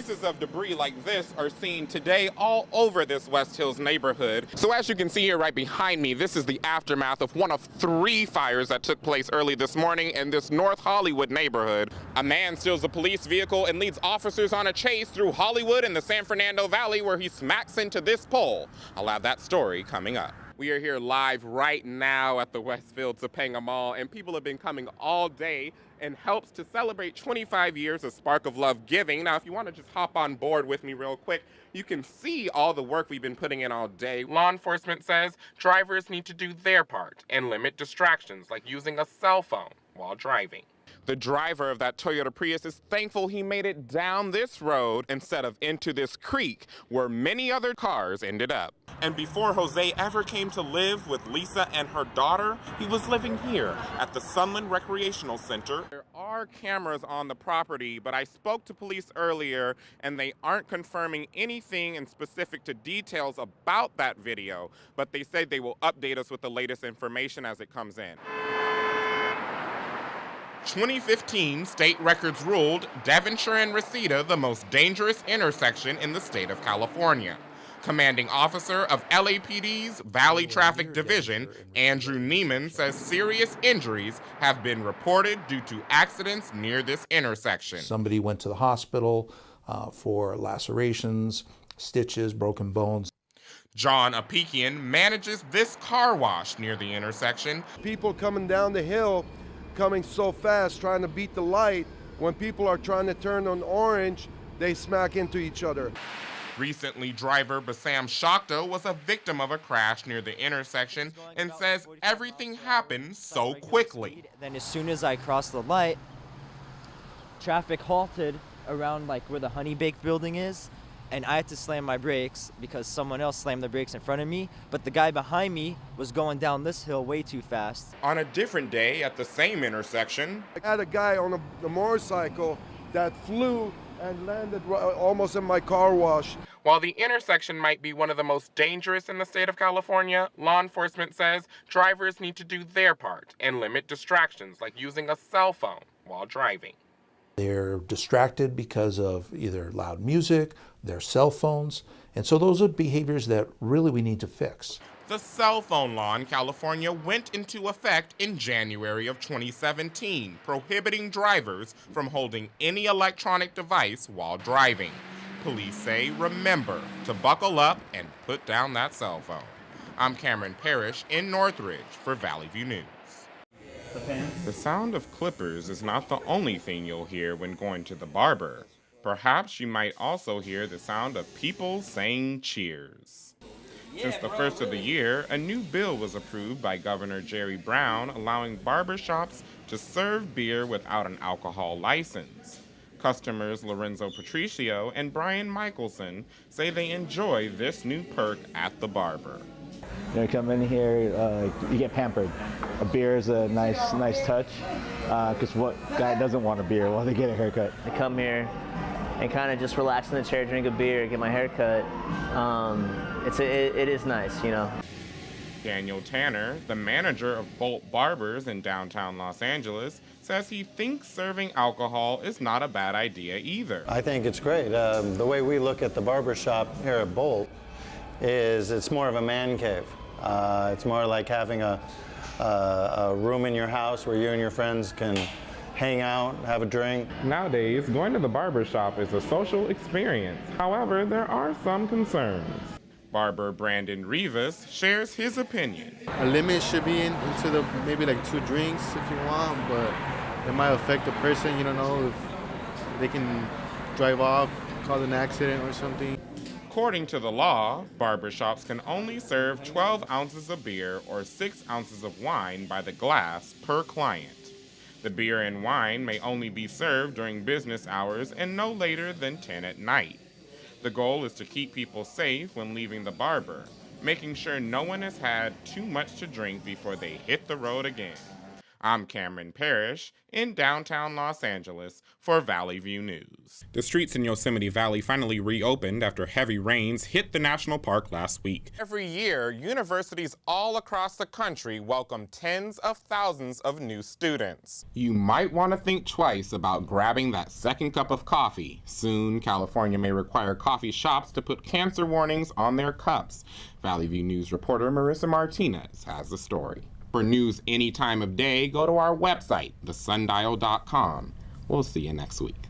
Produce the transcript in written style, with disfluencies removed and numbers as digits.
pieces of debris like this are seen today all over this West Hills neighborhood. So as you can see here right behind me, this is the aftermath of one of 3 fires that took place early this morning in this North Hollywood neighborhood. A man steals a police vehicle and leads officers on a chase through Hollywood and the San Fernando Valley, where he smacks into this pole. I'll have that story coming up. We are here live right now at the Westfield Topanga Mall, and people have been coming all day and helps to celebrate 25 years of Spark of Love Giving. Now, if you want to just hop on board with me real quick, you can see all the work we've been putting in all day. Law enforcement says drivers need to do their part and limit distractions like using a cell phone while driving. The driver of that Toyota Prius is thankful he made it down this road instead of into this creek where many other cars ended up. And before Jose ever came to live with Lisa and her daughter, he was living here at the Sunland Recreational Center. There are cameras on the property, but I spoke to police earlier and they aren't confirming anything in specific to details about that video, but they said they will update us with the latest information as it comes in. 2015 state records ruled Devonshire and Reseda the most dangerous intersection in the state of California. Commanding officer of LAPD's Valley Traffic Division, Andrew Neiman, says serious injuries have been reported due to accidents near this intersection. Somebody went to the hospital for lacerations, stitches, broken bones. John Apikian manages this car wash near the intersection. People coming down the hill, coming so fast, trying to beat the light. When people are trying to turn on orange, they smack into each other. Recently, driver Bassam Shakta was a victim of a crash near the intersection and says everything happened so quickly. Then as soon as I crossed the light, traffic halted around like where the Honey Bake building is, and I had to slam my brakes because someone else slammed the brakes in front of me, but the guy behind me was going down this hill way too fast. On a different day at the same intersection, I had a guy on a motorcycle that flew and landed almost in my car wash. While the intersection might be one of the most dangerous in the state of California, law enforcement says drivers need to do their part and limit distractions like using a cell phone while driving. They're distracted because of either loud music, their cell phones, and so those are behaviors that really we need to fix. The cell phone law in California went into effect in January of 2017, prohibiting drivers from holding any electronic device while driving. Police say remember to buckle up and put down that cell phone. I'm Cammeron Parrish in Northridge for Valley View News. The sound of clippers is not the only thing you'll hear when going to the barber. Perhaps you might also hear the sound of people saying cheers. Since the first of the year, a new bill was approved by Governor Jerry Brown allowing barbershops to serve beer without an alcohol license. Customers Lorenzo Patricio and Brian Michelson say they enjoy this new perk at the barber. You come in here, you get pampered. A beer is a nice touch, because what guy doesn't want a beer while they get a haircut? I come here and kind of just relax in the chair, drink a beer, get my hair cut. It is nice, you know. Daniel Tanner, the manager of Bolt Barbers in downtown Los Angeles, says he thinks serving alcohol is not a bad idea either. I think it's great. The way we look at the barber shop here at Bolt is it's more of a man cave. It's more like having a room in your house where you and your friends can hang out, have a drink. Nowadays, going to the barber shop is a social experience. However, there are some concerns. Barber Brandon Rivas shares his opinion. A limit should be into the maybe like 2 drinks if you want, but it might affect the person. You don't know if they can drive off, cause an accident or something. According to the law, barbershops can only serve 12 ounces of beer or 6 ounces of wine by the glass per client. The beer and wine may only be served during business hours and no later than 10 at night. The goal is to keep people safe when leaving the barber, making sure no one has had too much to drink before they hit the road again. I'm Cammeron Parrish in downtown Los Angeles for Valley View News. The streets in Yosemite Valley finally reopened after heavy rains hit the national park last week. Every year, universities all across the country welcome tens of thousands of new students. You might want to think twice about grabbing that second cup of coffee. Soon, California may require coffee shops to put cancer warnings on their cups. Valley View News reporter Marissa Martinez has the story. For news any time of day, go to our website, thesundial.com. We'll see you next week.